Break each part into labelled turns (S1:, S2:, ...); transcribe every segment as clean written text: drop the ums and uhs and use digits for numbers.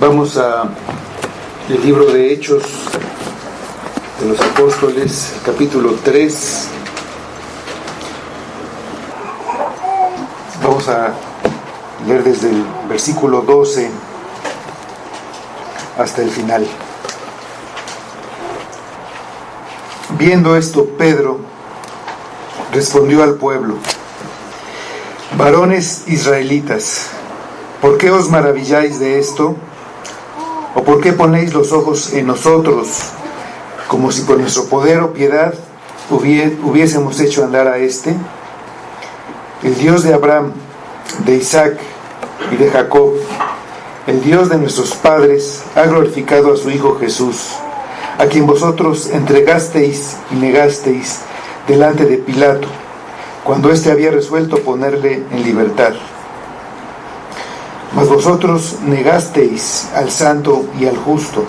S1: Vamos a el libro de Hechos de los Apóstoles, capítulo 3. Vamos a leer desde el versículo 12 hasta el final. Viendo esto, Pedro respondió al pueblo: varones israelitas, ¿por qué os maravilláis de esto? ¿O por qué ponéis los ojos en nosotros, como si por nuestro poder o piedad hubiésemos hecho andar a éste? El Dios de Abraham, de Isaac y de Jacob, el Dios de nuestros padres, ha glorificado a su Hijo Jesús, a quien vosotros entregasteis y negasteis delante de Pilato, cuando éste había resuelto ponerle en libertad. Mas vosotros negasteis al santo y al justo,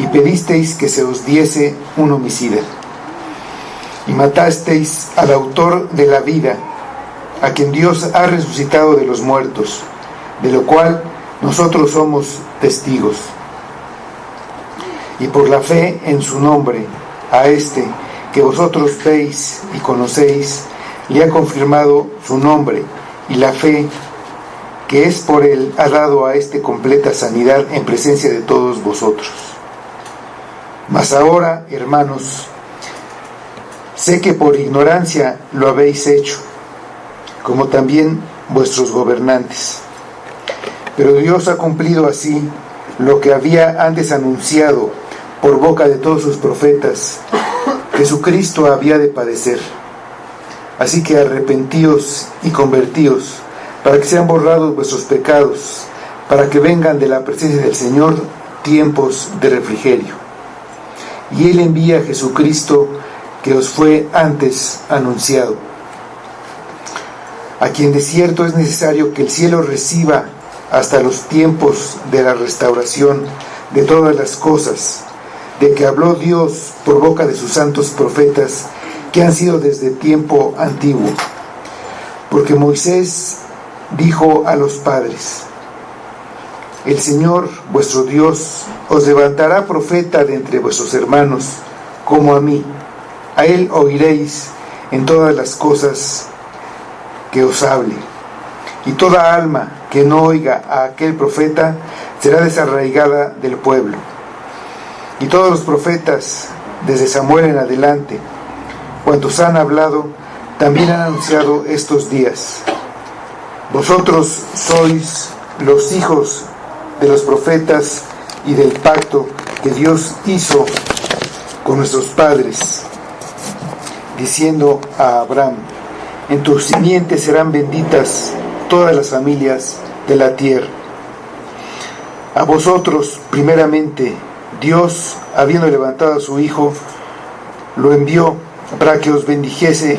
S1: y pedisteis que se os diese un homicida. Y matasteis al autor de la vida, a quien Dios ha resucitado de los muertos, de lo cual nosotros somos testigos. Y por la fe en su nombre, a este que vosotros veis y conocéis, le ha confirmado su nombre, y la fe que es por él ha dado a este completa sanidad en presencia de todos vosotros. Mas ahora, hermanos, sé que por ignorancia lo habéis hecho, como también vuestros gobernantes. Pero Dios ha cumplido así lo que había antes anunciado por boca de todos sus profetas, que su Cristo había de padecer. Así que arrepentíos y convertíos, para que sean borrados vuestros pecados, para que vengan de la presencia del Señor tiempos de refrigerio. Y Él envía a Jesucristo, que os fue antes anunciado, a quien de cierto es necesario que el cielo reciba hasta los tiempos de la restauración de todas las cosas, de que habló Dios por boca de sus santos profetas, que han sido desde tiempo antiguo. Porque Moisés dijo a los padres: el Señor vuestro Dios os levantará profeta de entre vuestros hermanos, como a mí. A él oiréis en todas las cosas que os hable. Y toda alma que no oiga a aquel profeta será desarraigada del pueblo. Y todos los profetas, desde Samuel en adelante, cuantos han hablado, también han anunciado estos días. Vosotros sois los hijos de los profetas y del pacto que Dios hizo con nuestros padres, diciendo a Abraham: en tu simiente serán benditas todas las familias de la tierra. A vosotros, primeramente, Dios, habiendo levantado a su Hijo, lo envió para que os bendijese,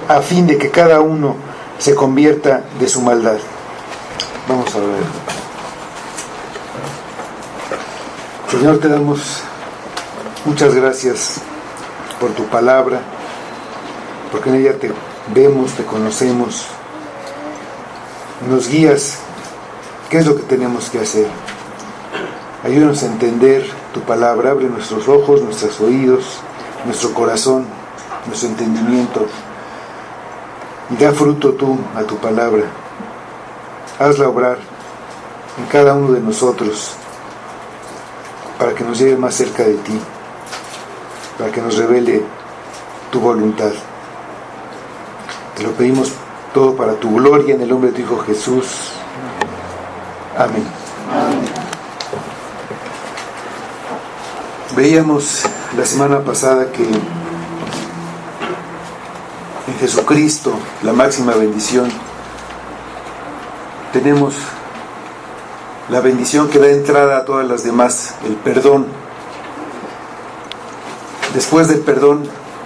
S1: a fin de que cada uno se convierta de su maldad. Vamos a ver. Señor, te damos muchas gracias por tu palabra, porque en ella te vemos, te conocemos, nos guías qué es lo que tenemos que hacer. Ayúdanos a entender tu palabra, abre nuestros ojos, nuestros oídos, nuestro corazón, nuestro entendimiento, y da fruto tú a tu palabra. Hazla obrar en cada uno de nosotros, para que nos lleve más cerca de ti, para que nos revele tu voluntad. Te lo pedimos todo para tu gloria, en el nombre de tu Hijo Jesús. Amén. Amén. Veíamos la semana pasada que en Jesucristo, la máxima bendición, tenemos la bendición que da entrada a todas las demás, el perdón. Después del perdón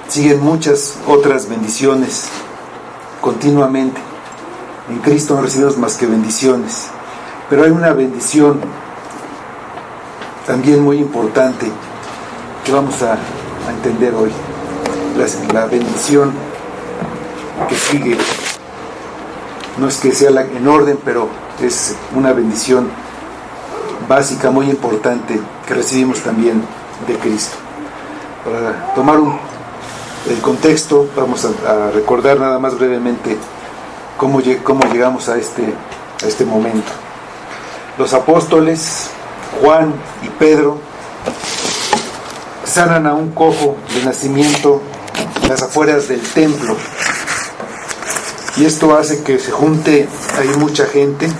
S1: siguen muchas otras bendiciones continuamente. En Cristo no recibimos más que bendiciones, pero hay una bendición también muy importante que vamos a entender hoy. La bendición que sigue no es que sea en orden, pero es una bendición
S2: básica, muy importante, que recibimos también de Cristo. Para tomar el contexto, vamos a recordar nada más brevemente cómo llegamos a este momento. Los apóstoles, Juan y Pedro, sanan a un cojo de nacimiento en las afueras del templo. Y esto hace que se junte ahí mucha gente. Y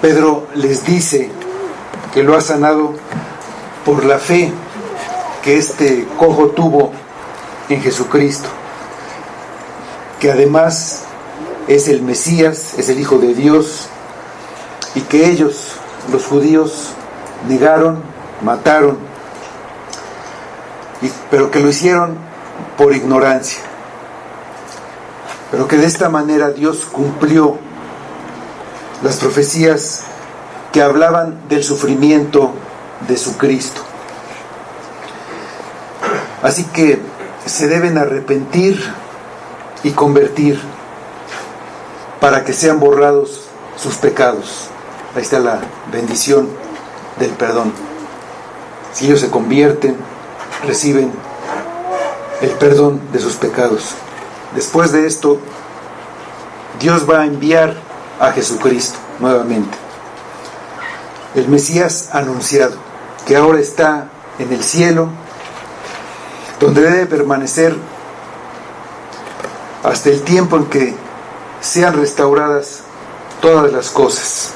S2: Pedro les dice que lo ha sanado por la fe que este cojo tuvo en Jesucristo, que además es el Mesías, es el Hijo de Dios, y que ellos, los judíos, negaron, mataron, pero que lo hicieron por ignorancia, pero que de esta manera Dios cumplió las profecías que hablaban del sufrimiento de su Cristo. Así que se deben arrepentir y convertir para que sean borrados sus pecados. Ahí está la bendición del perdón. Si ellos se convierten, reciben el perdón de sus pecados. Después de esto, Dios va a enviar a Jesucristo nuevamente, el Mesías anunciado, que ahora está en el cielo, donde debe permanecer hasta el tiempo en que sean restauradas todas las cosas,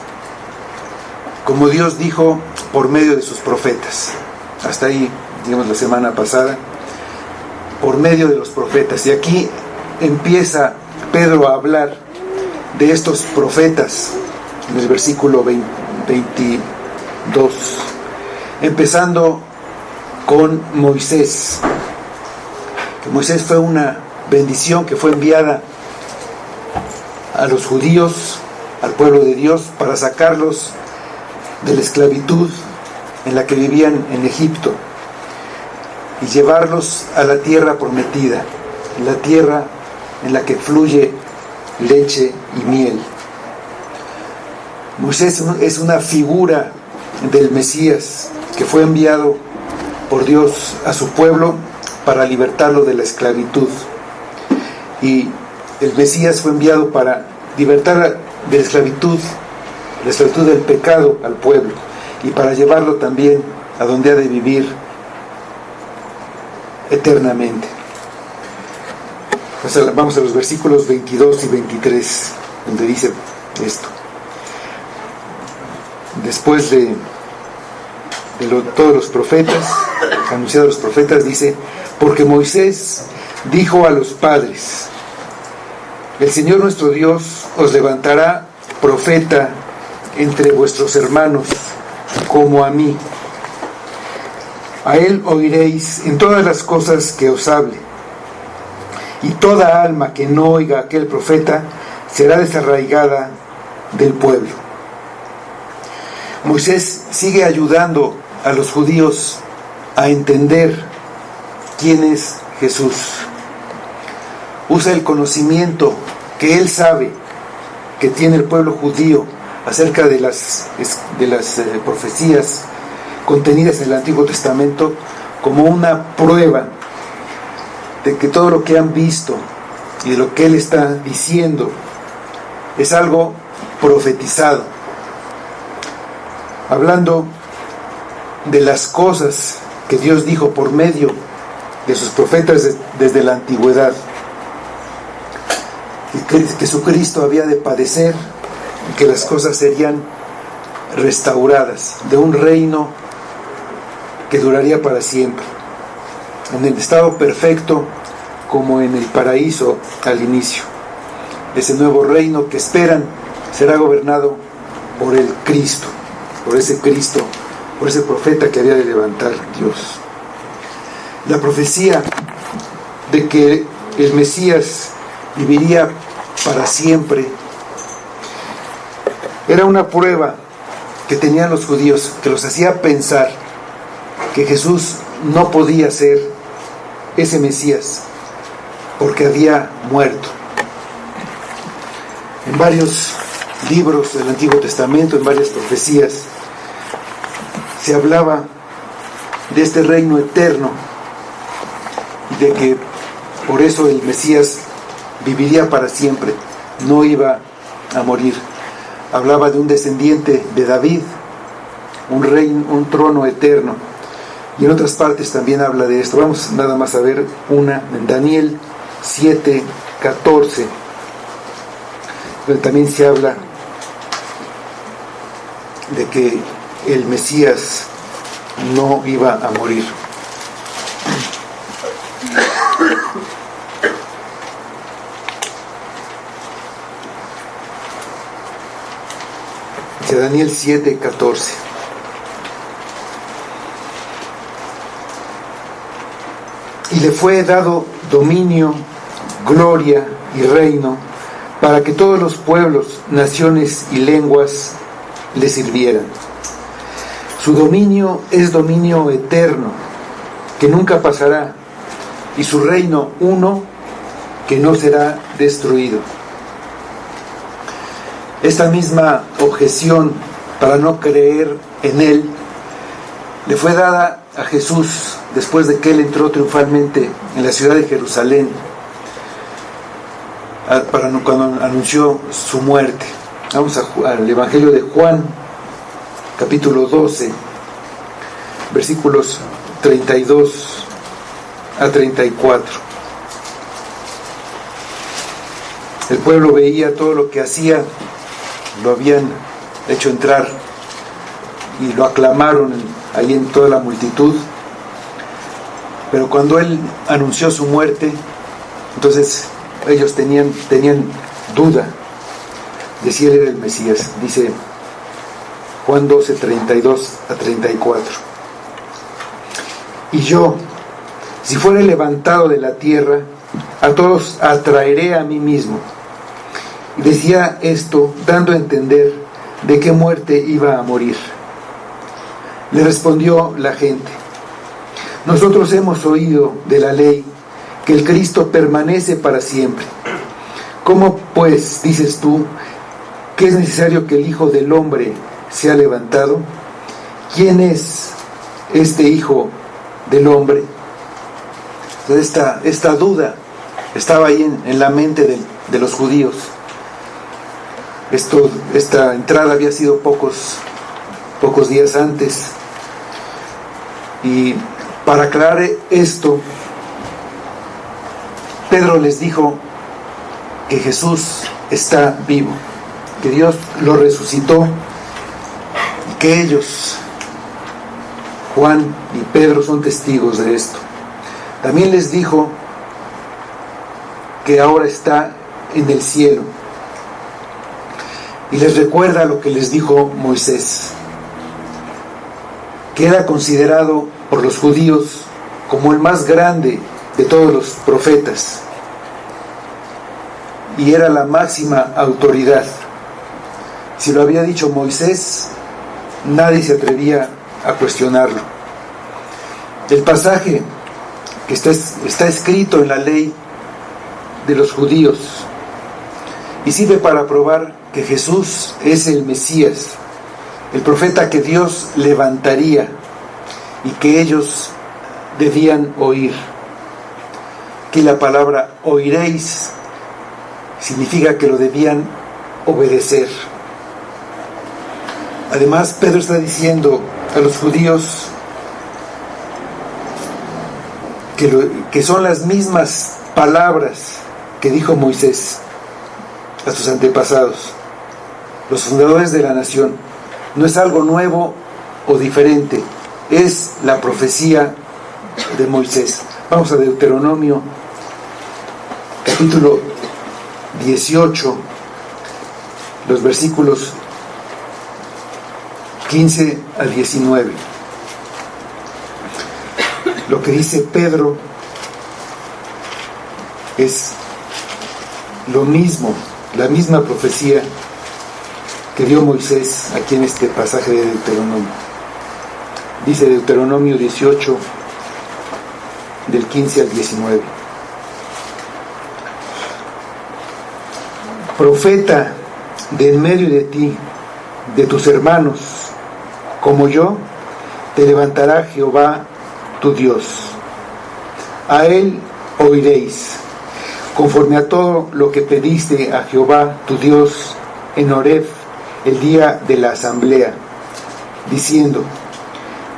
S2: como Dios dijo por medio de sus profetas. Hasta ahí, digamos, la semana pasada, por medio de los profetas. Y aquí empieza Pedro a hablar de estos profetas en el versículo 22, empezando con Moisés. Que Moisés fue una bendición que fue enviada a los judíos, al pueblo de Dios, para sacarlos de la esclavitud en la que vivían en Egipto y llevarlos a la tierra prometida, la tierra en la que fluye leche y miel. Moisés es una figura del Mesías que fue enviado por Dios a su pueblo para libertarlo de la esclavitud. Y el Mesías fue enviado para libertar de la esclavitud del pecado al pueblo, y para llevarlo también a donde ha de vivir eternamente. Vamos a los versículos 22 y 23, donde dice esto. Después de todos los profetas, anunciados los profetas, dice: porque Moisés dijo a los padres: el Señor nuestro Dios os levantará profeta entre vuestros hermanos, como a mí. A él oiréis en todas las cosas que os hable, y toda alma que no oiga a aquel profeta será desarraigada del pueblo. Moisés sigue ayudando a los judíos a entender quién es Jesús. Usa el conocimiento que él sabe que tiene el pueblo judío acerca de las profecías contenidas en el Antiguo Testamento como una prueba de que todo lo que han visto y de lo que él está diciendo es algo profetizado, hablando de las cosas que Dios dijo por medio de sus profetas desde la antigüedad, y que Jesucristo había de padecer y que las cosas serían restauradas, de un reino que duraría para siempre, en el estado perfecto como en el paraíso al inicio. Ese nuevo reino que esperan será gobernado por el Cristo, por ese Cristo, por ese profeta que había de levantar Dios. La profecía de que el Mesías viviría para siempre era una prueba que tenían los judíos, que los hacía pensar que Jesús no podía ser ese Mesías porque había muerto. En varios libros del Antiguo Testamento, en varias profecías, se hablaba de este reino eterno y de que por eso el Mesías viviría para siempre, no iba a morir. Hablaba de un descendiente de David, un reino, un trono eterno. Y en otras partes también habla de esto. Vamos nada más a ver una en Daniel 7:14, donde también se habla de que el Mesías no iba a morir. Dice Daniel 7:14. Y le fue dado dominio, gloria y reino, para que todos los pueblos, naciones y lenguas le sirvieran. Su dominio es dominio eterno, que nunca pasará, y su reino uno, que no será destruido. Esta misma objeción para no creer en él le fue dada a Jesús después de que él entró triunfalmente en la ciudad de Jerusalén, cuando anunció su muerte. Vamos al Evangelio de Juan, capítulo 12, versículos 32 a 34. El pueblo veía todo lo que hacía, lo habían hecho entrar y lo aclamaron ahí en toda la multitud. Pero cuando él anunció su muerte, entonces ellos tenían duda de si él era el Mesías. Dice Juan 12, 32 a 34. Y yo, si fuere levantado de la tierra, a todos atraeré a mí mismo. Y decía esto dando a entender de qué muerte iba a morir. Le respondió la gente: nosotros hemos oído de la ley que el Cristo permanece para siempre. ¿Cómo pues dices tú que es necesario que el Hijo del Hombre sea levantado? ¿Quién es este Hijo del Hombre? Entonces esta duda estaba ahí en la mente de los judíos. Esta entrada había sido pocos días antes. Y para aclarar esto, Pedro les dijo que Jesús está vivo, que Dios lo resucitó y que ellos, Juan y Pedro, son testigos de esto. También les dijo que ahora está en el cielo y les recuerda lo que les dijo Moisés, que era considerado por los judíos como el más grande de todos los profetas y era la máxima autoridad. Si lo había dicho Moisés, nadie se atrevía a cuestionarlo. El pasaje que está escrito en la ley de los judíos y sirve para probar que Jesús es el Mesías, el profeta que Dios levantaría y que ellos debían oír. Aquí la palabra oiréis significa que lo debían obedecer. Además, Pedro está diciendo a los judíos que son las mismas palabras que dijo Moisés a sus antepasados, los fundadores de la nación. No es algo nuevo o diferente, es la profecía de Moisés. Vamos a Deuteronomio, capítulo 18, los versículos 15 al 19. Lo que dice Pedro es lo mismo, la misma profecía que dio Moisés aquí en este pasaje de Deuteronomio. Dice Deuteronomio 18, del 15 al 19. Profeta
S1: de en medio de ti, de tus hermanos, como yo, te levantará Jehová tu Dios. A él oiréis, conforme a todo lo que pediste a Jehová tu Dios en Horeb el día de la asamblea, diciendo: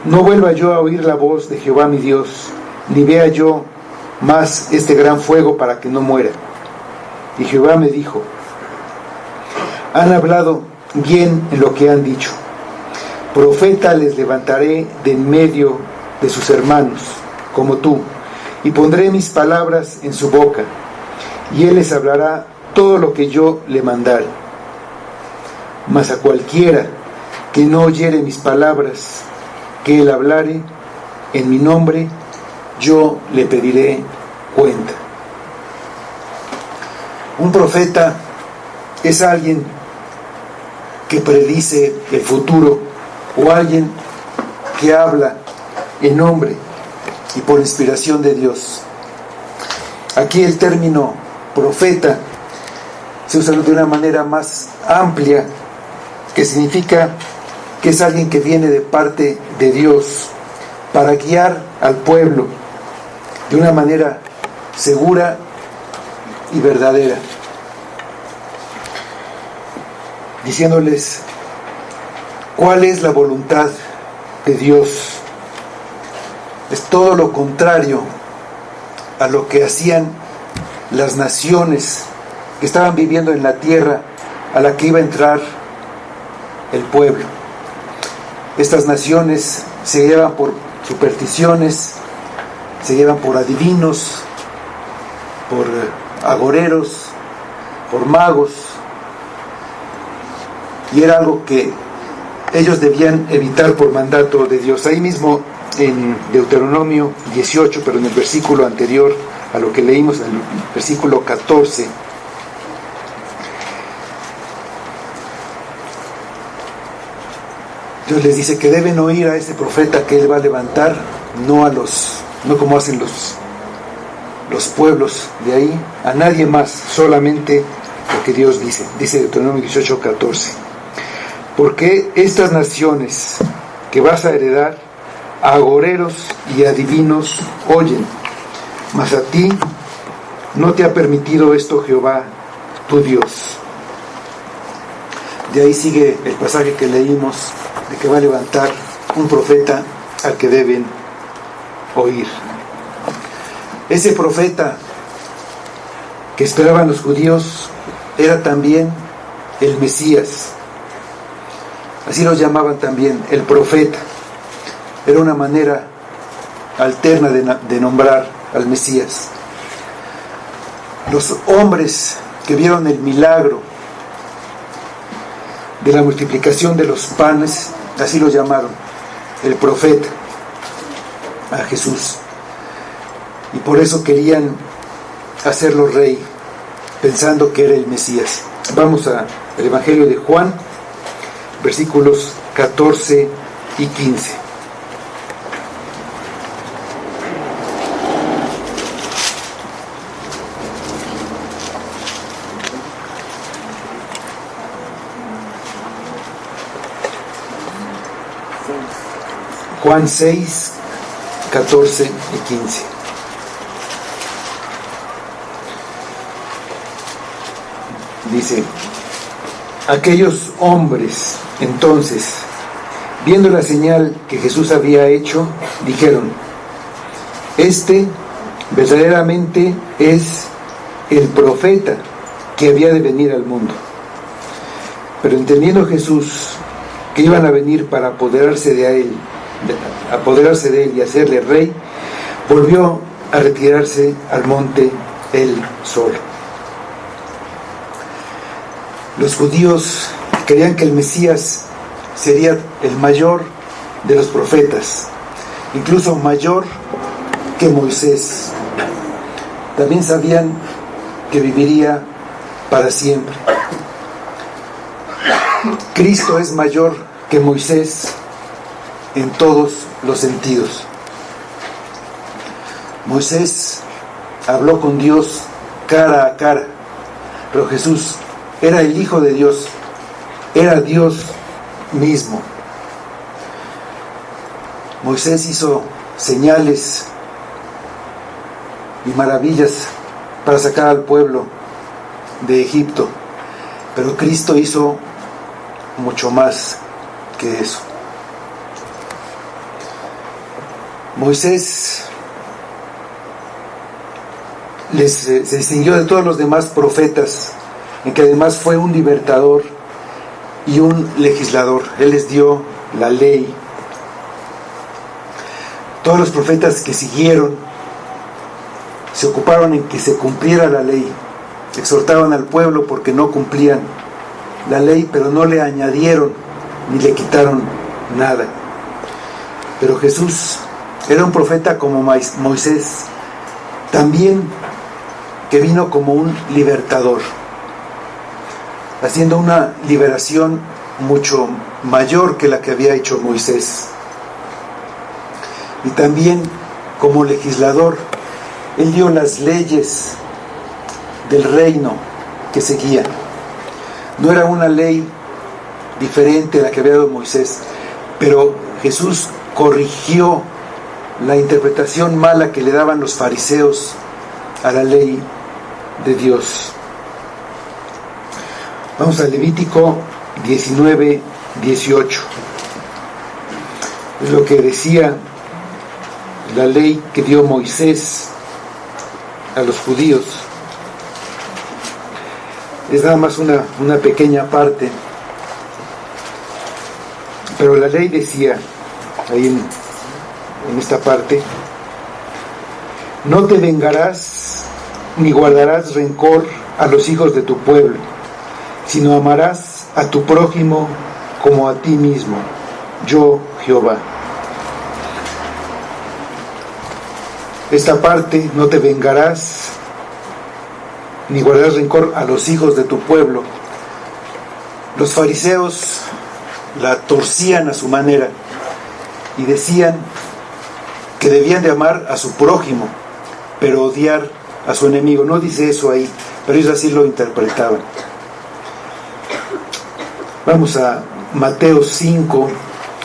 S1: no vuelva yo a oír la voz de Jehová mi Dios, ni vea yo más este gran fuego para que no muera. Y Jehová me dijo: han hablado bien en lo que han dicho. Profeta les levantaré de en medio de sus hermanos, como tú, y pondré mis palabras en su boca, y él les hablará todo lo que yo le mandare. Mas a cualquiera que no oyere mis palabras, que él hablare en mi nombre, yo le pediré cuenta. Un profeta es alguien que predice el futuro, o alguien que habla en nombre y por inspiración de Dios. Aquí el término profeta se usa de una manera más amplia, que significa que es alguien que viene de parte de Dios para guiar al pueblo de una manera segura y verdadera, diciéndoles cuál es la voluntad de Dios. Es todo lo contrario a lo que hacían las naciones que estaban viviendo en la tierra a la que iba a entrar el pueblo. Estas naciones se llevan por supersticiones, se llevan por adivinos, por agoreros, por magos, y era algo que ellos debían evitar por mandato de Dios. Ahí mismo en Deuteronomio 18, pero en el versículo anterior a lo que leímos, en el versículo 14, Dios les dice que deben oír a ese profeta que él va a levantar, no como hacen los pueblos de ahí, a nadie más, solamente lo que Dios dice. Dice Deuteronomio 18, 14. Porque estas naciones que vas a heredar, a agoreros y adivinos oyen, mas a ti no te ha permitido esto Jehová tu Dios. De ahí sigue el pasaje que leímos, de que va a levantar un profeta al que deben oír. Ese profeta que esperaban los judíos era también el Mesías. Así lo llamaban también, el profeta. Era una manera alterna de nombrar al Mesías. Los hombres que vieron el milagro de la multiplicación de los panes, así lo llamaron, el profeta, a Jesús. Y por eso querían hacerlo rey, pensando que era el Mesías. Vamos al Evangelio de Juan, versículos 14 y 15. Juan 6, 14 y 15. Dice: aquellos hombres entonces, viendo la señal que Jesús había hecho, dijeron: este verdaderamente es el profeta que había de venir al mundo. Pero entendiendo Jesús que iban a venir para apoderarse de él y hacerle rey, volvió a retirarse al monte él solo. Los judíos creían que el Mesías sería el mayor de los profetas, incluso mayor que Moisés. También sabían que viviría para siempre. Cristo es mayor que Moisés en todos los sentidos. Moisés habló con Dios cara a cara, pero Jesús era el Hijo de Dios
S2: era Dios mismo. Moisés hizo señales y maravillas para sacar al pueblo de Egipto, pero Cristo hizo mucho más que eso. Moisés se distinguió de todos los demás profetas, en que además fue un libertador y un legislador. Él les dio la ley. Todos los profetas que siguieron se ocuparon en que se cumpliera la ley. Exhortaban al pueblo porque no cumplían la ley, pero no le añadieron ni le quitaron nada. Pero Jesús era un profeta como Moisés, también que vino como un libertador, haciendo una liberación mucho mayor que la que había hecho Moisés. Y también como legislador, él dio las leyes del reino que seguía. No era una ley diferente a la que había dado Moisés, pero Jesús corrigió la interpretación mala que le daban los fariseos a la ley de Dios. Vamos a Levítico 19:18. Es lo que decía la ley que dio Moisés a los judíos. Es nada más una pequeña parte, pero la ley decía ahí en esta parte: no te vengarás ni guardarás rencor a los hijos de tu pueblo, sino amarás a tu prójimo como a ti mismo, yo Jehová. Esta parte, no te vengarás ni guardarás rencor a los hijos de tu pueblo, los fariseos la torcían a su manera y decían que debían de amar a su prójimo, pero odiar a su enemigo. No dice eso ahí, pero ellos así lo interpretaban. Vamos a Mateo 5,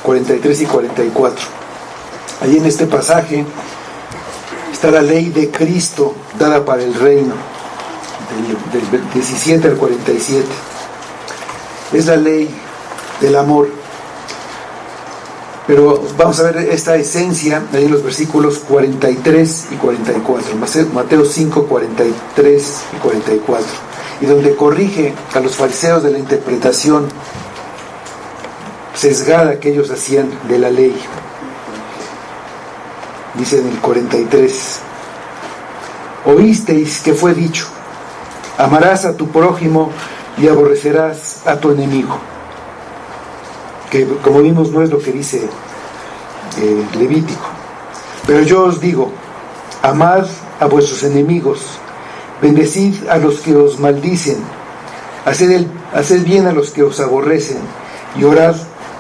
S2: 43 y 44. Allí en este pasaje está la ley de Cristo dada para el reino, del 17 al 47. Es la ley del amor. Pero vamos a ver esta esencia ahí en los versículos 43 y 44. Mateo 5, 43 y 44. Y donde corrige a los fariseos de la interpretación sesgada que ellos hacían de la ley. Dice en el 43: oísteis que fue dicho, amarás a tu prójimo y aborrecerás a tu enemigo. Que como vimos no es lo que dice Levítico. Pero yo os digo, amad a vuestros enemigos, bendecid a los que os maldicen, haced bien a los que os aborrecen, y orad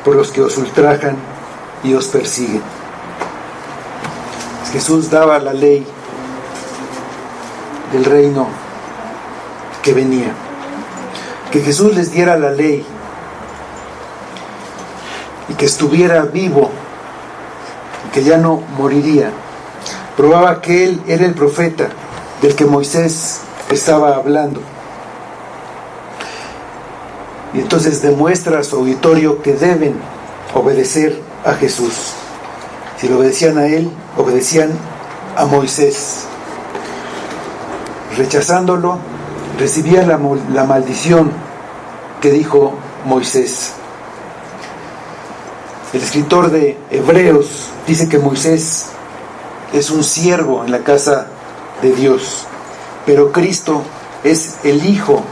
S2: por los que os ultrajan y os persiguen. Jesús daba la ley del reino que venía. Que Jesús les diera la ley y que estuviera vivo y que ya no moriría, probaba que él era el profeta del que Moisés estaba hablando. Y entonces demuestra a su auditorio que deben obedecer a Jesús. Si le obedecían a él, obedecían a Moisés. Rechazándolo, recibían la maldición que dijo Moisés. El escritor de Hebreos dice que Moisés es un siervo en la casa de Dios, pero Cristo es el Hijo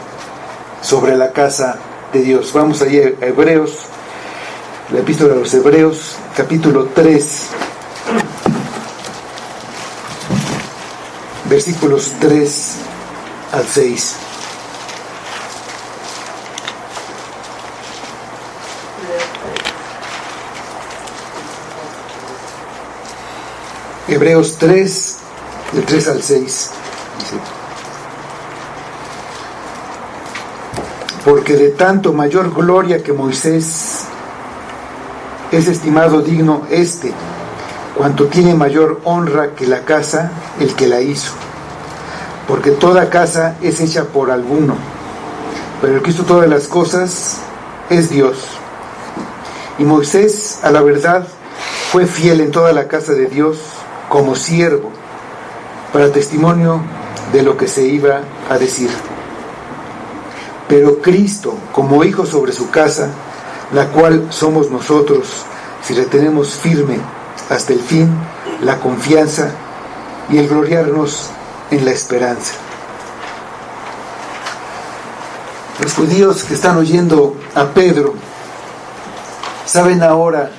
S2: sobre la casa de Dios. Vamos allí a Hebreos, la epístola de los Hebreos, capítulo 3, versículos 3 al 6. Hebreos 3, del 3 al 6. Dice:
S1: porque de tanto mayor gloria que Moisés es estimado digno cuanto tiene mayor honra que la casa el que la hizo. Porque toda casa es hecha por alguno, pero el que hizo todas las cosas es Dios. Y Moisés, a la verdad, fue fiel en toda la casa de Dios como siervo, para testimonio de lo que se iba a decir. Pero Cristo, como hijo sobre su casa, la cual somos nosotros, si retenemos firme hasta el fin la confianza y el gloriarnos en la esperanza. Los judíos que están oyendo a Pedro saben ahora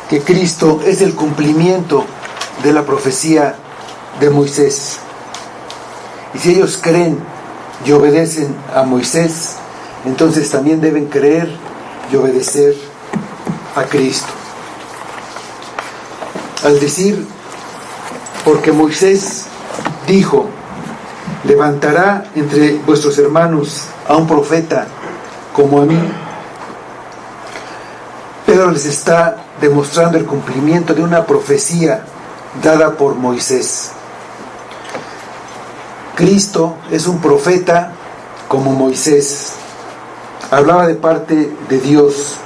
S1: que Cristo es el cumplimiento de la profecía de Moisés. Y si ellos creen y obedecen a Moisés, entonces también deben creer y obedecer a Cristo. Al decir, porque Moisés dijo, levantará entre vuestros hermanos a un profeta como a mí, Pedro les está demostrando el cumplimiento de una profecía dada por Moisés. Cristo es un profeta como Moisés. Hablaba de parte de Dios.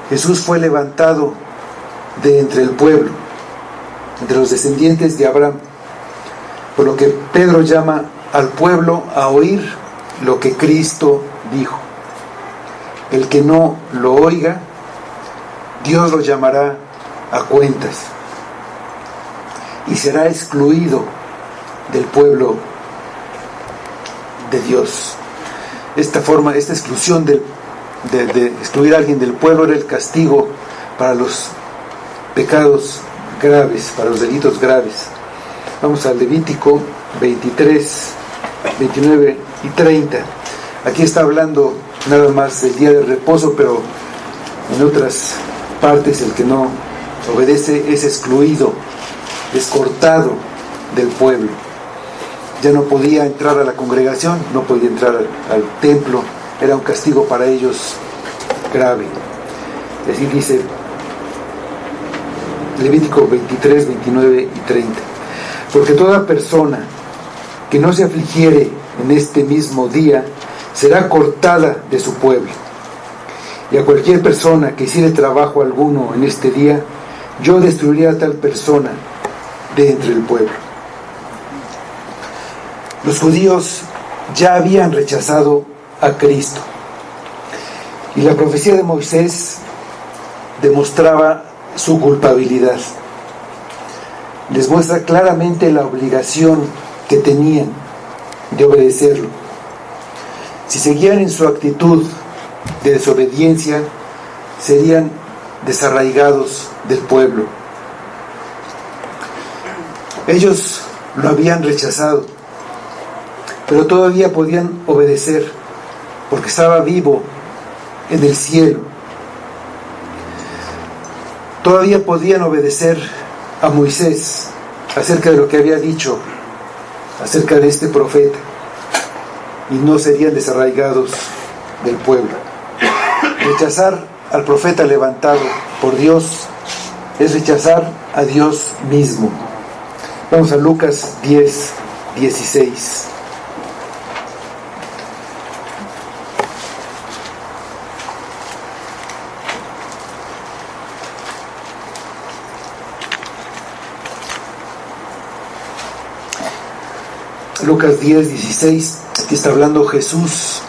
S1: Jesús fue levantado de entre el pueblo, entre los descendientes de Abraham, por lo que Pedro llama al pueblo a oír lo que Cristo dijo. El que no lo oiga, Dios lo llamará a cuentas y será excluido del pueblo de Dios. Esta exclusión de excluir a alguien del pueblo era el castigo para los pecados graves, para los delitos graves. Vamos al Levítico 23, 29 y 30. Aquí está hablando nada más del día de reposo, pero en otras partes el que no obedece es excluido, es cortado del pueblo. Ya no podía entrar a la congregación, no podía entrar al templo, era un castigo para ellos grave. Así dice Levítico 23, 29 y 30. Porque toda persona que no se afligiere en este mismo día será cortada de su pueblo. Y a cualquier persona que hiciere trabajo alguno en este día, yo destruiré a tal persona de entre el pueblo. Los judíos ya habían rechazado a Cristo. Y la profecía de Moisés demostraba su culpabilidad. Les muestra claramente la obligación que tenían de obedecerlo. Si seguían en su actitud de desobediencia, serían desarraigados del pueblo. Ellos lo habían rechazado, pero todavía podían obedecer, porque estaba vivo en el cielo. Todavía podían obedecer a Moisés acerca de lo que había dicho acerca de este profeta, y no serían desarraigados del pueblo. Rechazar al profeta levantado por Dios es rechazar a Dios mismo. Vamos a Lucas 10, 16. Lucas 10, 16, aquí está hablando Jesús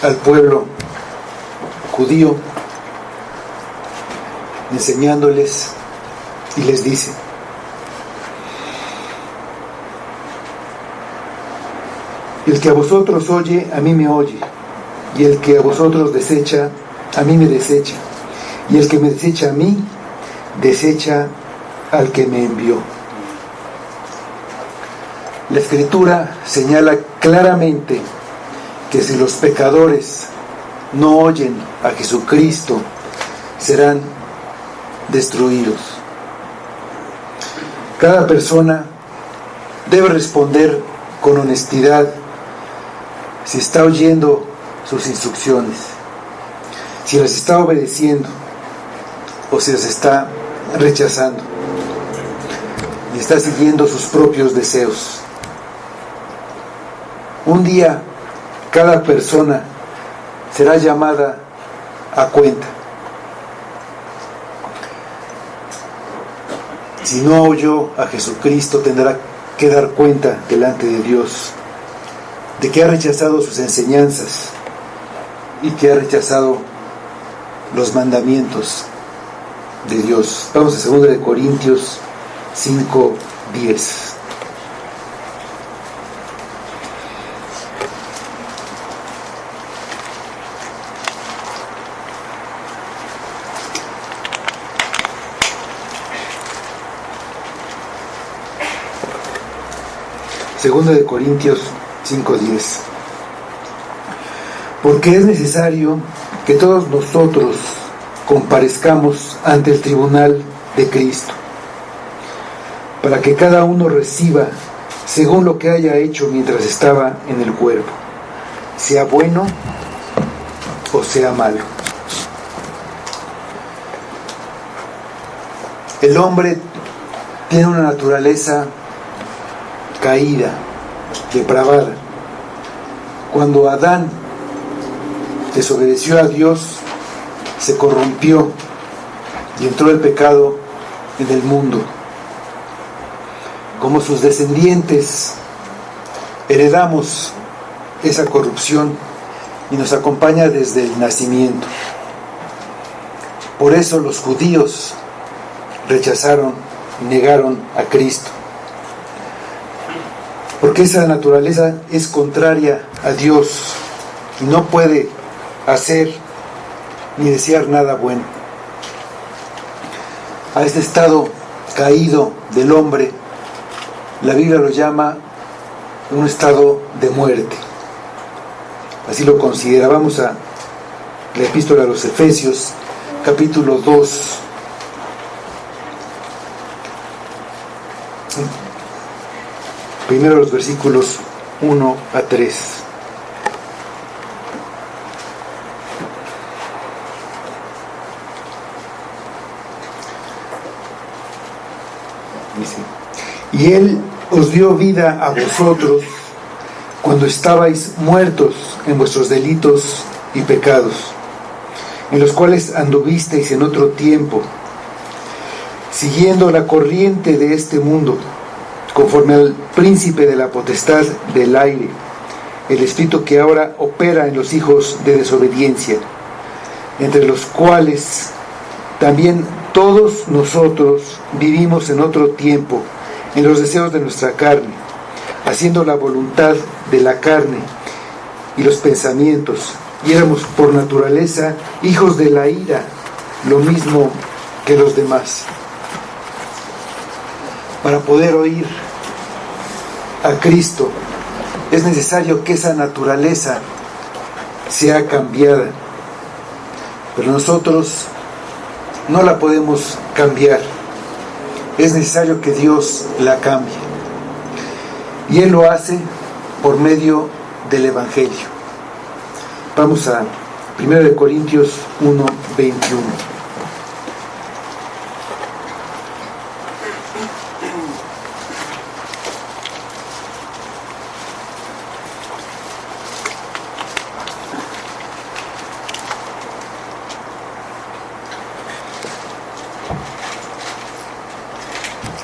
S1: al pueblo judío, enseñándoles, y les dice: el que a vosotros oye, a mí me oye, y el que a vosotros desecha, a mí me desecha, y el que me desecha a mí, desecha al que me envió. La Escritura señala claramente que si los pecadores no oyen a Jesucristo, serán destruidos. Cada persona debe responder con honestidad
S2: si está oyendo sus instrucciones, si las está obedeciendo o si las está rechazando y está siguiendo sus propios deseos. Un día cada persona será llamada a cuenta. Si no oyó a Jesucristo, tendrá que dar cuenta delante de Dios de que ha rechazado sus enseñanzas y que ha rechazado los mandamientos de Dios. Vamos a 2 Corintios 5:10. Segunda de Corintios 5:10. Porque es necesario que todos nosotros comparezcamos ante el tribunal de Cristo, para que cada uno reciba según lo que haya hecho mientras estaba en el cuerpo, sea bueno o sea malo. El hombre tiene una naturaleza caída, depravada. Cuando Adán desobedeció a Dios, se corrompió y entró el pecado en el mundo. Como sus descendientes, heredamos esa corrupción y nos acompaña desde el nacimiento. Por eso los judíos rechazaron y negaron a Cristo, porque esa naturaleza es contraria a Dios y no puede hacer ni desear nada bueno. A este estado caído del hombre, la Biblia lo llama un estado de muerte. Así lo considera. Vamos a la epístola a los Efesios, capítulo 2. Primero los versículos 1 a 3. Dice: y Él os dio vida a vosotros cuando estabais muertos en vuestros delitos y pecados, en los cuales anduvisteis en otro tiempo, siguiendo la corriente de este mundo, conforme al príncipe de la potestad del aire, el espíritu que ahora opera en los hijos de desobediencia, entre los cuales también todos nosotros vivimos en otro tiempo, en los deseos de nuestra carne, haciendo la voluntad de la carne y los pensamientos, y éramos por naturaleza hijos de la ira, lo mismo que los demás. Para poder oír a Cristo es necesario que esa naturaleza sea cambiada, pero nosotros no la podemos cambiar. Es necesario que Dios la cambie, y Él lo hace por medio del Evangelio. Vamos a 1 Corintios 1:21.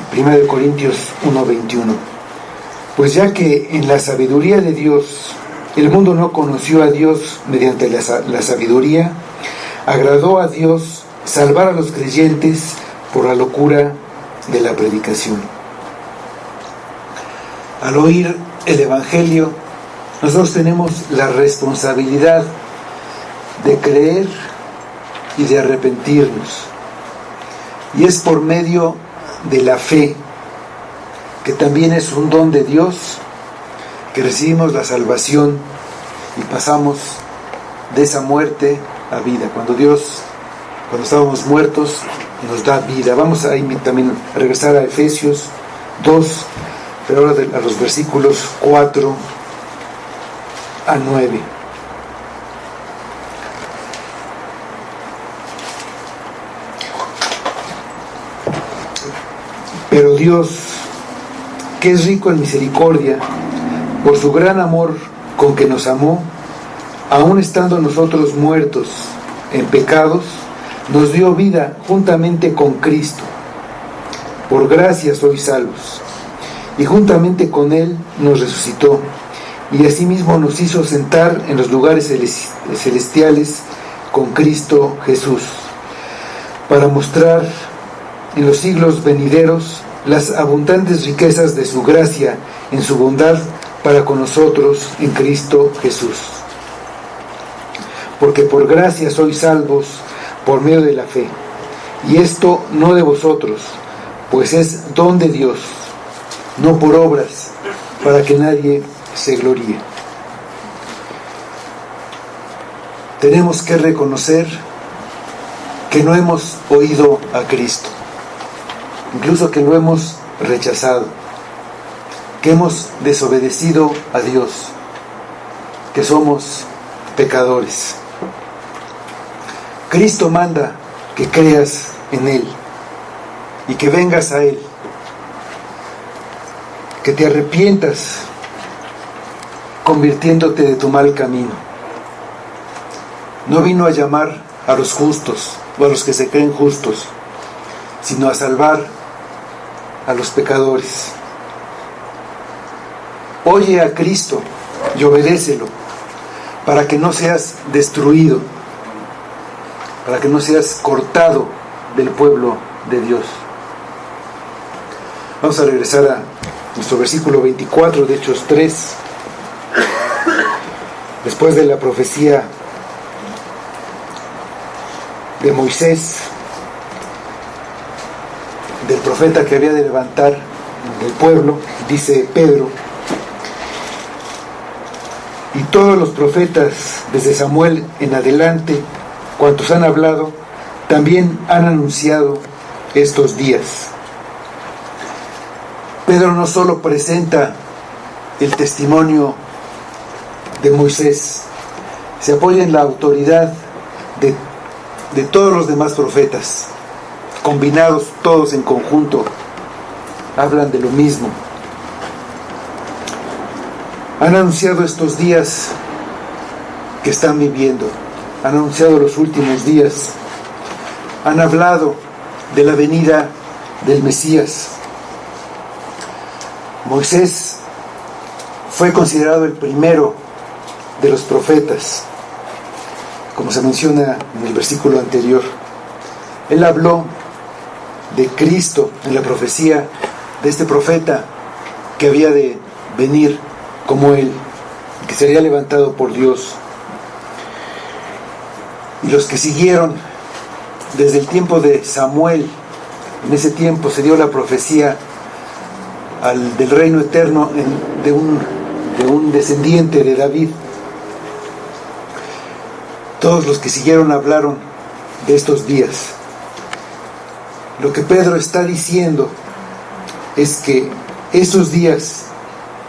S2: Primero de Corintios 1:21. Pues ya que en la sabiduría de Dios el mundo no conoció a Dios mediante la sabiduría, agradó a Dios salvar a los creyentes por la locura de la predicación. Al oír el Evangelio, nosotros tenemos la responsabilidad de creer y de arrepentirnos. Y es por medio de la fe, que también es un don de Dios, que recibimos la salvación y pasamos de esa muerte a vida. Cuando estábamos muertos, nos da vida. Vamos a también a regresar a Efesios 2, pero ahora a los versículos 4
S1: a 9. Pero Dios, que es rico en misericordia, por su gran amor con que nos amó, aun estando nosotros muertos en pecados, nos dio vida juntamente con Cristo. Por gracia sois salvos. Y juntamente con Él nos resucitó, y asimismo nos hizo sentar en los lugares celestiales con Cristo Jesús, para mostrar en los siglos venideros las abundantes riquezas de su gracia en su bondad para con nosotros en Cristo Jesús. Porque por gracia sois salvos por medio de la fe, y esto no de vosotros, pues es don de Dios, no por obras, para que nadie se gloríe. Tenemos que reconocer que no hemos oído a Cristo, incluso que lo hemos rechazado, que hemos desobedecido a Dios, que somos pecadores. Cristo manda que creas en Él y que vengas a Él, que te arrepientas convirtiéndote de tu mal camino. No vino a llamar a los justos o a los que se creen justos, sino a salvar a los pecadores. Oye a Cristo y obedécelo para que no seas destruido, para que no seas cortado del pueblo de Dios. Vamos a regresar a nuestro versículo 24 de Hechos 3. Después de la profecía de Moisés, del profeta que había de levantar el pueblo, dice Pedro: y todos los profetas desde Samuel en adelante, cuantos han hablado, también han anunciado estos días. Pedro no solo presenta el testimonio de Moisés, se apoya en la autoridad de todos los demás profetas, combinados todos en conjunto, hablan de lo mismo. Han anunciado estos días que están viviendo, han anunciado los últimos días, han hablado de la venida del Mesías. Moisés fue considerado el primero de los profetas, como se menciona en el versículo anterior. Él habló de Cristo en la profecía de este profeta que había de venir como él, que sería levantado por Dios. Y los que siguieron desde el tiempo de Samuel, en ese tiempo se dio la profecía del reino eterno de un descendiente de David. Todos los que siguieron hablaron de estos días. Lo que Pedro está diciendo es que esos días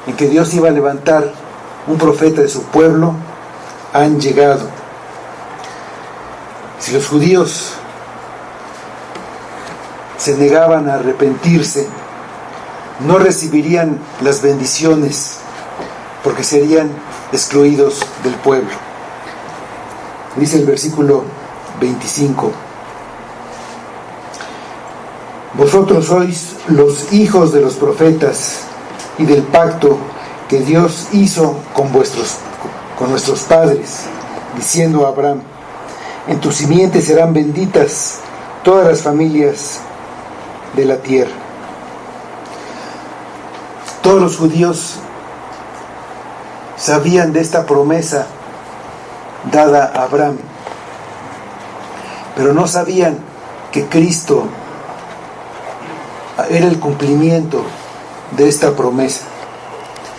S1: en que Dios iba a levantar un profeta de su pueblo han llegado. Si los judíos se negaban a arrepentirse, no recibirían las bendiciones porque serían excluidos del pueblo. Dice el versículo 25: vosotros sois los hijos de los profetas y del pacto que Dios hizo con nuestros padres, diciendo a Abraham: en tu simiente serán benditas todas las familias de la tierra. Todos los judíos sabían de esta promesa dada a Abraham, pero no sabían que Cristo era el cumplimiento de esta promesa.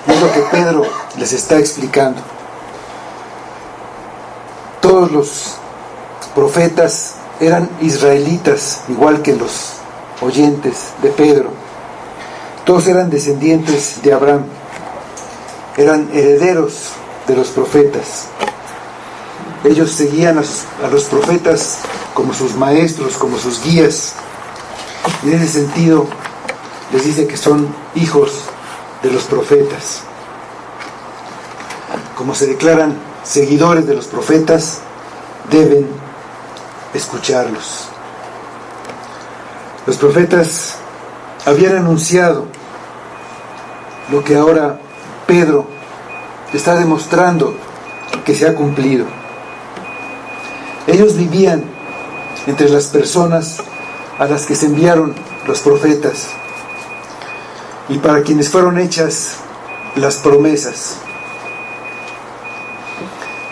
S1: Es lo que Pedro les está explicando. Todos los profetas eran israelitas, igual que los oyentes de Pedro. Todos eran descendientes de Abraham, eran herederos
S2: de los profetas. Ellos seguían a los profetas como sus maestros, como sus guías. Y en ese sentido les dice que son hijos de los profetas. Como se declaran seguidores de los profetas, deben escucharlos. Los profetas habían anunciado lo que ahora Pedro está demostrando que se ha cumplido. Ellos vivían entre las personas a las que se enviaron los profetas y para quienes fueron hechas las promesas.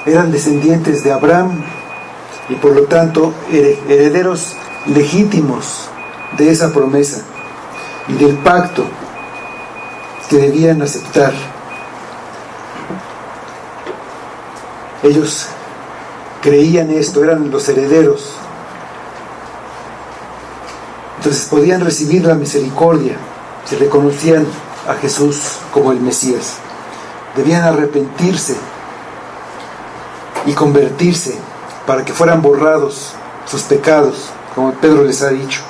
S2: Eran descendientes de Abraham y por lo tanto herederos legítimos de esa promesa y del pacto que debían aceptar. Ellos creían esto, eran los herederos. Entonces podían recibir la misericordia si reconocían a Jesús como el Mesías. Debían arrepentirse y convertirse para que fueran borrados sus pecados, como Pedro les ha dicho.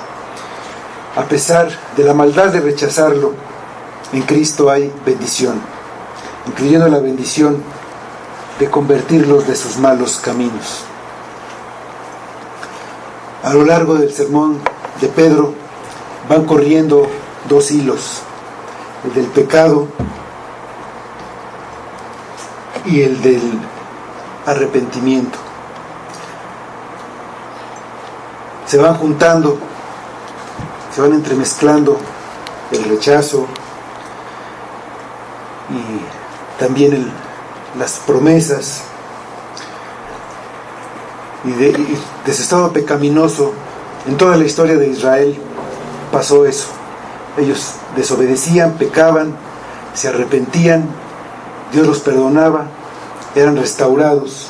S2: A pesar de la maldad de rechazarlo, en Cristo hay bendición, incluyendo la bendición de convertirlos de sus malos caminos. A lo largo del sermón de Pedro van corriendo dos hilos, el del pecado y el del arrepentimiento. Se van juntando, se van entremezclando el rechazo y también las promesas y de ese estado pecaminoso. En toda la historia de Israel pasó eso. Ellos desobedecían, pecaban, se arrepentían, Dios los perdonaba, eran restaurados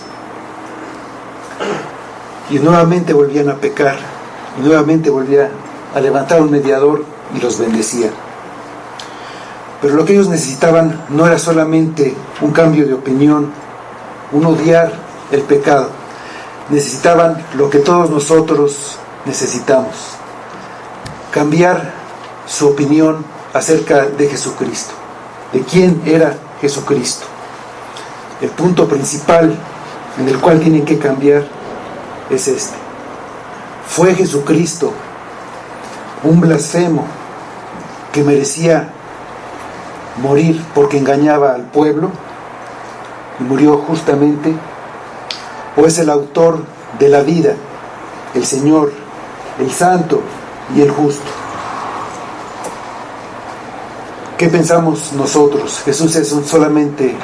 S2: y nuevamente volvían a pecar y nuevamente volvía a levantar un mediador y los bendecía. Pero lo que ellos necesitaban no era solamente un cambio de opinión, un odiar el pecado. Necesitaban lo que todos nosotros necesitamos: cambiar su opinión acerca de Jesucristo, de quién era Jesucristo. El punto principal en el cual tienen que cambiar es este: ¿fue Jesucristo un blasfemo que merecía morir porque engañaba al pueblo y murió justamente? ¿O es el autor de la vida, el Señor, el Santo y el Justo? ¿Qué pensamos nosotros? ¿Jesús es solamente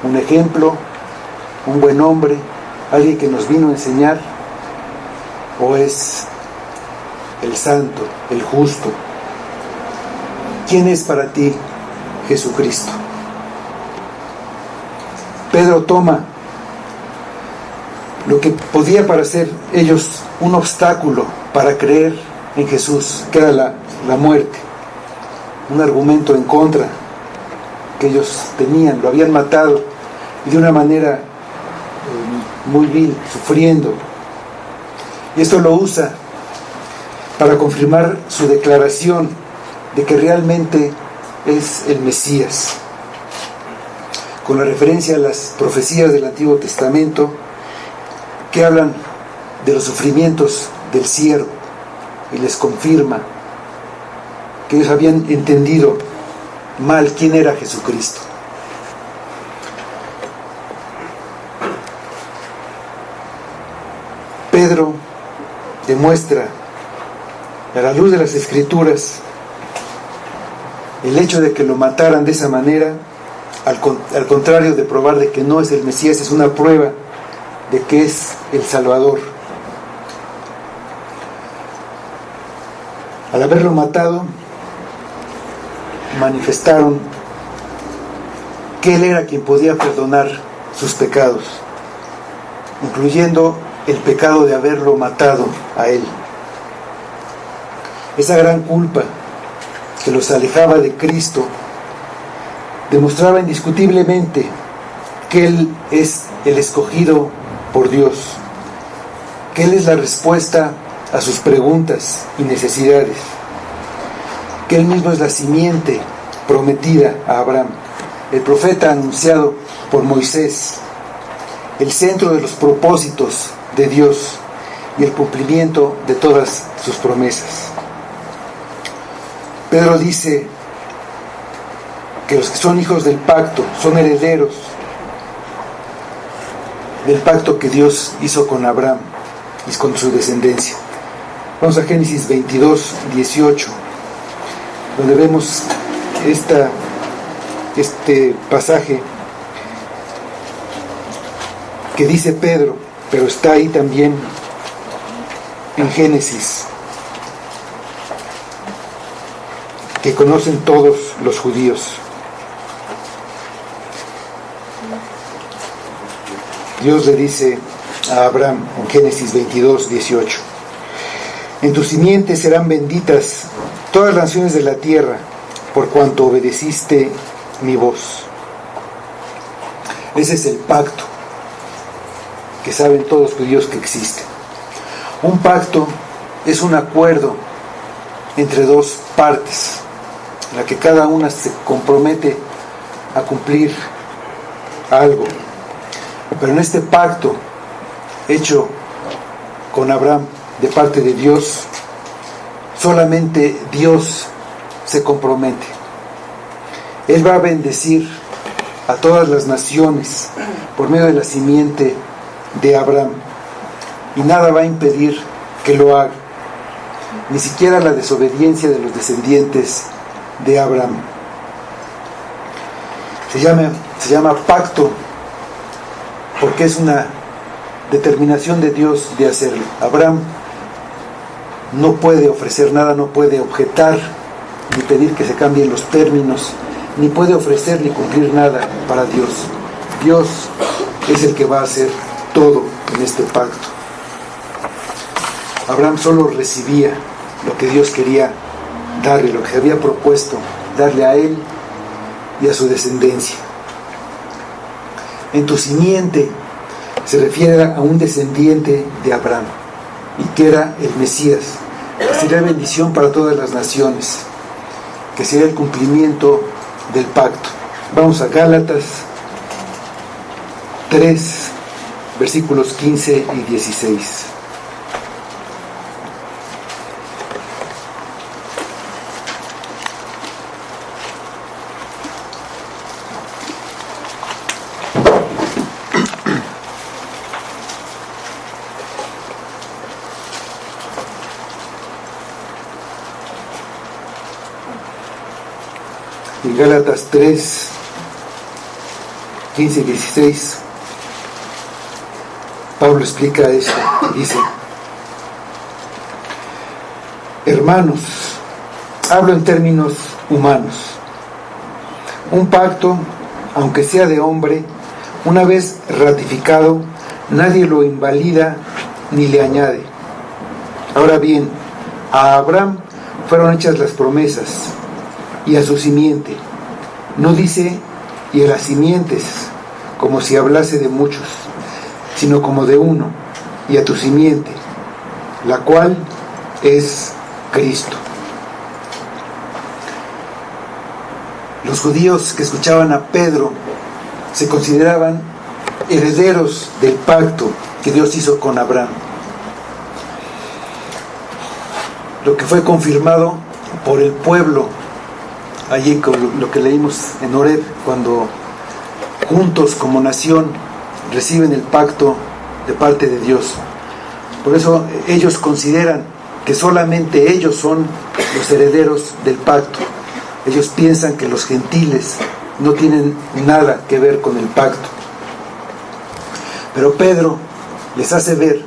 S2: un ejemplo, un buen hombre, alguien que nos vino a enseñar? ¿O es el Santo, el Justo? ¿Quién es para ti Jesucristo? Pedro toma lo que podía parecer ellos un obstáculo para creer en Jesús, que era la muerte, un argumento en contra que ellos tenían. Lo habían matado y de una manera muy vil, sufriendo, y esto lo usa para confirmar su declaración de que realmente es el Mesías, con la referencia a las profecías del Antiguo Testamento que hablan de los sufrimientos del siervo, y les confirma que ellos habían entendido mal quién era Jesucristo. Pedro demuestra a la luz de las Escrituras el hecho de que lo mataran de esa manera, al contrario de probar de que no es el Mesías, es una prueba de que es el Salvador. Al haberlo matado, manifestaron que Él era quien podía perdonar sus pecados, incluyendo el pecado de haberlo matado a Él. Esa gran culpa que los alejaba de Cristo demostraba indiscutiblemente que Él es el escogido por Dios, que Él es la respuesta a sus preguntas y necesidades, que Él mismo es la simiente prometida a Abraham, el profeta anunciado por Moisés, el centro de los propósitos de Dios y el cumplimiento de todas sus promesas. Pedro dice que los que son hijos del pacto son herederos del pacto que Dios hizo con Abraham y con su descendencia. Vamos a Génesis 22, 18, donde vemos este pasaje que dice Pedro, pero está ahí también en Génesis, que conocen todos los judíos. Dios le dice a Abraham en Génesis 22, 18: en tu simiente serán benditas todas las naciones de la tierra, por cuanto obedeciste mi voz. Ese es el pacto que saben todos los judíos que existe. Un pacto es un acuerdo entre dos partes, en la que cada una se compromete a cumplir algo. Pero en este pacto hecho con Abraham de parte de Dios, solamente Dios se compromete. Él va a bendecir a todas las naciones por medio de la simiente de Abraham, y nada va a impedir que lo haga, ni siquiera la desobediencia de los descendientes de Abraham. Se llama pacto porque es una determinación de Dios de hacerlo. Abraham no puede ofrecer nada, no puede objetar ni pedir que se cambien los términos, ni puede ofrecer ni cumplir nada para Dios. Dios es el que va a hacer todo en este pacto. Abraham solo recibía lo que Dios quería darle, lo que se había propuesto darle a él y a su descendencia. En tu simiente se refiere a un descendiente de Abraham, y que era el Mesías, que sería bendición para todas las naciones, que sería el cumplimiento del pacto. Vamos a Gálatas 3, versículos 15 y 16. En Gálatas 3, 15 y 16, Pablo explica esto y dice: hermanos, hablo en términos humanos. Un pacto, aunque sea de hombre, una vez ratificado, nadie lo invalida ni le añade. Ahora bien, a Abraham fueron hechas las promesas, y a su simiente. No dice y a las simientes, como si hablase de muchos, sino como de uno, y a tu simiente, la cual es Cristo. Los judíos que escuchaban a Pedro se consideraban herederos del pacto que Dios hizo con Abraham, lo que fue confirmado por el pueblo allí con lo que leímos en Horeb, cuando juntos como nación reciben el pacto de parte de Dios. Por eso ellos consideran que solamente ellos son los herederos del pacto. Ellos piensan que los gentiles no tienen nada que ver con el pacto. Pero Pedro les hace ver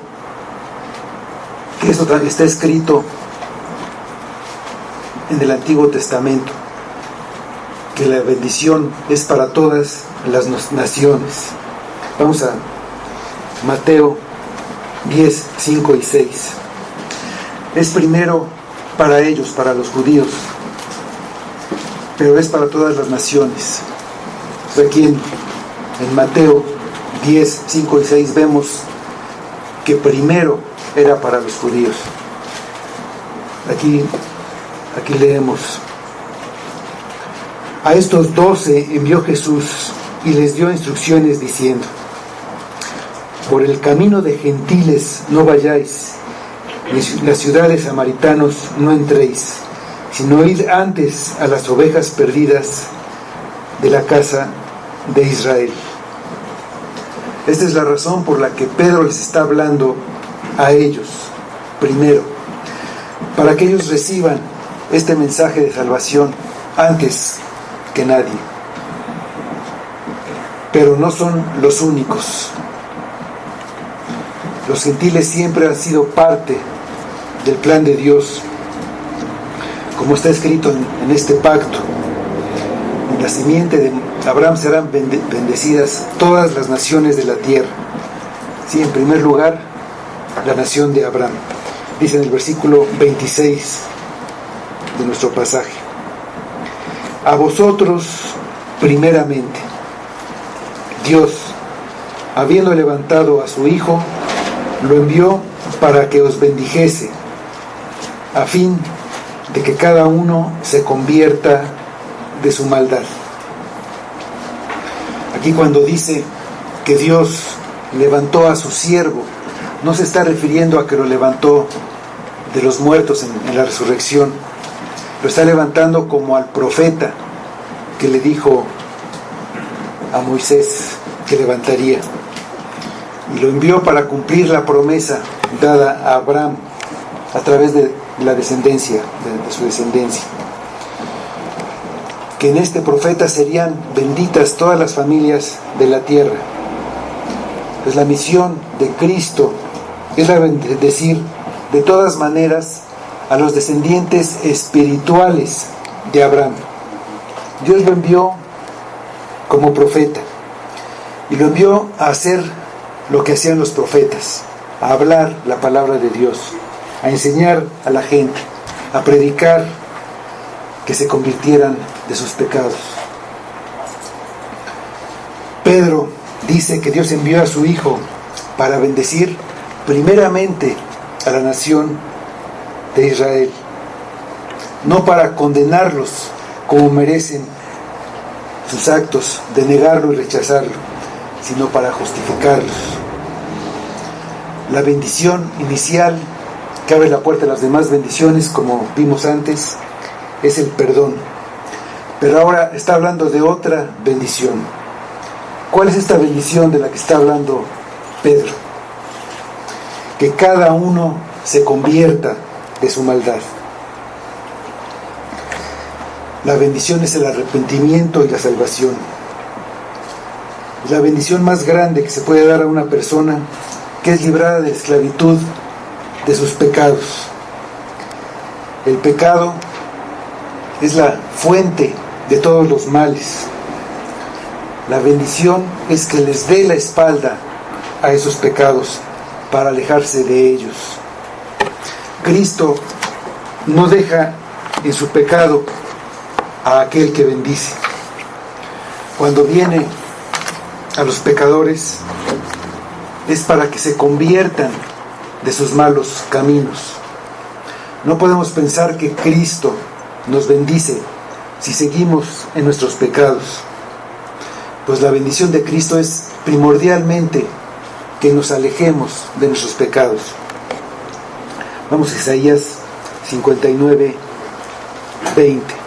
S2: que esto está escrito en el Antiguo Testamento, que la bendición es para todas las naciones. Vamos a Mateo 10, 5 y 6. Es primero para ellos, para los judíos, pero es para todas las naciones. O sea, aquí en Mateo 10, 5 y 6 vemos que primero era para los judíos. Aquí leemos: a estos 12 envió Jesús y les dio instrucciones diciendo: por el camino de gentiles no vayáis, ni en las ciudades samaritanos no entréis, sino id antes a las ovejas perdidas de la casa de Israel. Esta es la razón por la que Pedro les está hablando a ellos primero, para que ellos reciban este mensaje de salvación antes que nadie. Pero no son los únicos. Los gentiles siempre han sido parte del plan de Dios, como está escrito en este pacto: en la simiente de Abraham serán bendecidas todas las naciones de la tierra. Sí, en primer lugar, la nación de Abraham. Dice en el versículo 26 de nuestro pasaje: a vosotros primeramente, Dios, habiendo levantado a su Hijo, lo envió para que os bendijese, a fin de que cada uno se convierta de su maldad. Aquí cuando dice que Dios levantó a su siervo, no se está refiriendo a que lo levantó de los muertos en la resurrección. Lo está levantando como al profeta que le dijo a Moisés que levantaría. Y lo envió para cumplir la promesa dada a Abraham a través de la descendencia, de su descendencia. Que en este profeta serían benditas todas las familias de la tierra. Pues la misión de Cristo es la bendecir de todas maneras a los descendientes espirituales de Abraham. Dios lo envió como profeta y lo envió a hacer lo que hacían los profetas: a hablar la palabra de Dios, a enseñar a la gente, a predicar que se convirtieran de sus pecados. Pedro dice que Dios envió a su Hijo para bendecir primeramente a la nación de Israel, no para condenarlos como merecen sus actos de negarlo y rechazarlo, sino para justificarlos. La bendición inicial que abre la puerta a las demás bendiciones, como vimos antes, es el perdón. Pero ahora está hablando de otra bendición. ¿Cuál es esta bendición de la que está hablando Pedro? Que cada uno se convierta de su maldad. La bendición es el arrepentimiento y la salvación. La bendición más grande que se puede dar a una persona que es librada de la esclavitud de sus pecados. El pecado es la fuente de todos los males. La bendición es que les dé la espalda a esos pecados para alejarse de ellos. Cristo no deja en su pecado a aquel que bendice. Cuando viene a los pecadores es para que se conviertan de sus malos caminos. No podemos pensar que Cristo nos bendice si seguimos en nuestros pecados, pues la bendición de Cristo es primordialmente que nos alejemos de nuestros pecados. Vamos a Isaías 59, 20.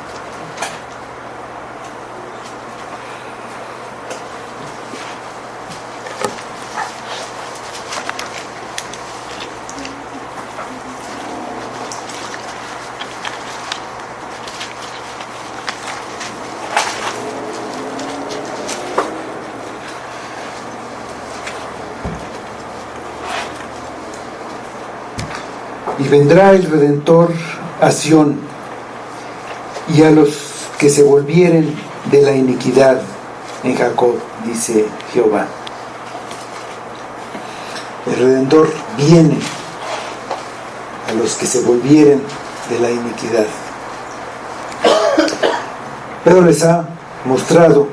S2: Y vendrá el Redentor a Sión, y a los que se volvieren de la iniquidad en Jacob, dice Jehová. El Redentor viene a los que se volvieren de la iniquidad. Pedro les ha mostrado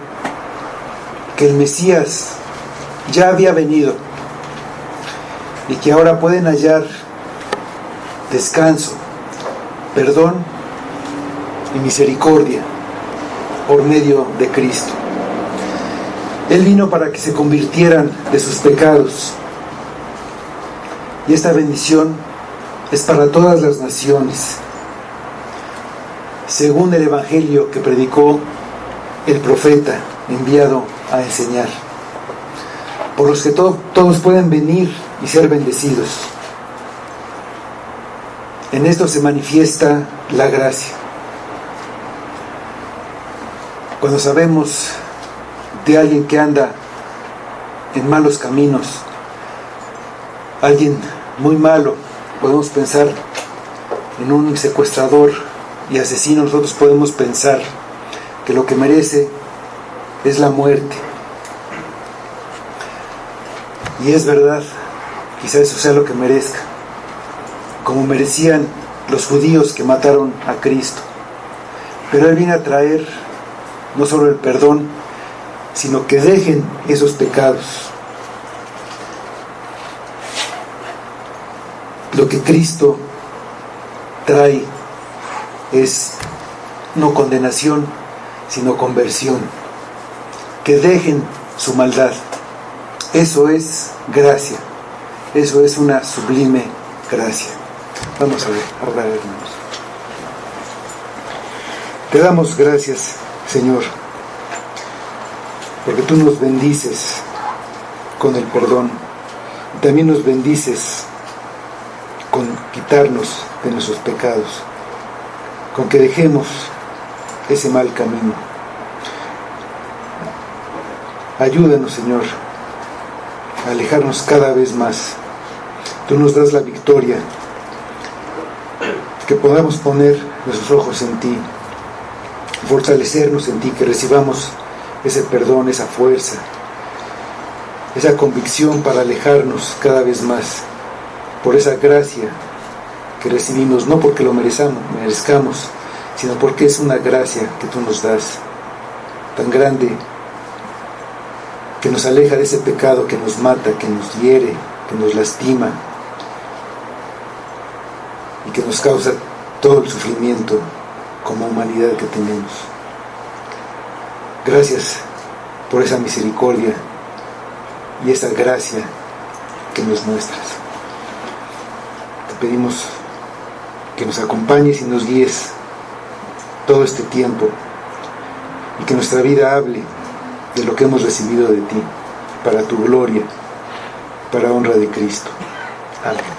S2: que el Mesías ya había venido y que ahora pueden hallar descanso, perdón y misericordia por medio de Cristo. Él vino para que se convirtieran de sus pecados, y esta bendición es para todas las naciones, según el Evangelio que predicó el profeta enviado a enseñar, por los que todos pueden venir y ser bendecidos. En esto se manifiesta la gracia. Cuando sabemos de alguien que anda en malos caminos, alguien muy malo, podemos pensar en un secuestrador y asesino. Nosotros podemos pensar que lo que merece es la muerte. Y es verdad, quizás eso sea lo que merezca, como merecían los judíos que mataron a Cristo. Pero Él viene a traer no solo el perdón, sino que dejen esos pecados. Lo que Cristo trae es no condenación, sino conversión. Que dejen su maldad. Eso es gracia. Eso es una sublime gracia. Vamos a ver, ahora hermanos. Te damos gracias, Señor, porque tú nos bendices con el perdón. También nos bendices con quitarnos de nuestros pecados, con que dejemos ese mal camino. Ayúdanos, Señor, a alejarnos cada vez más. Tú nos das la victoria, que podamos poner nuestros ojos en ti, fortalecernos en ti, que recibamos ese perdón, esa fuerza, esa convicción para alejarnos cada vez más por esa gracia que recibimos, no porque lo merezcamos, sino porque es una gracia que tú nos das, tan grande, que nos aleja de ese pecado que nos mata, que nos hiere, que nos lastima y que nos causa todo el sufrimiento como humanidad que tenemos. Gracias por esa misericordia y esa gracia que nos muestras. Te pedimos que nos acompañes y nos guíes todo este tiempo y que nuestra vida hable de lo que hemos recibido de ti, para tu gloria, para honra de Cristo. Amén.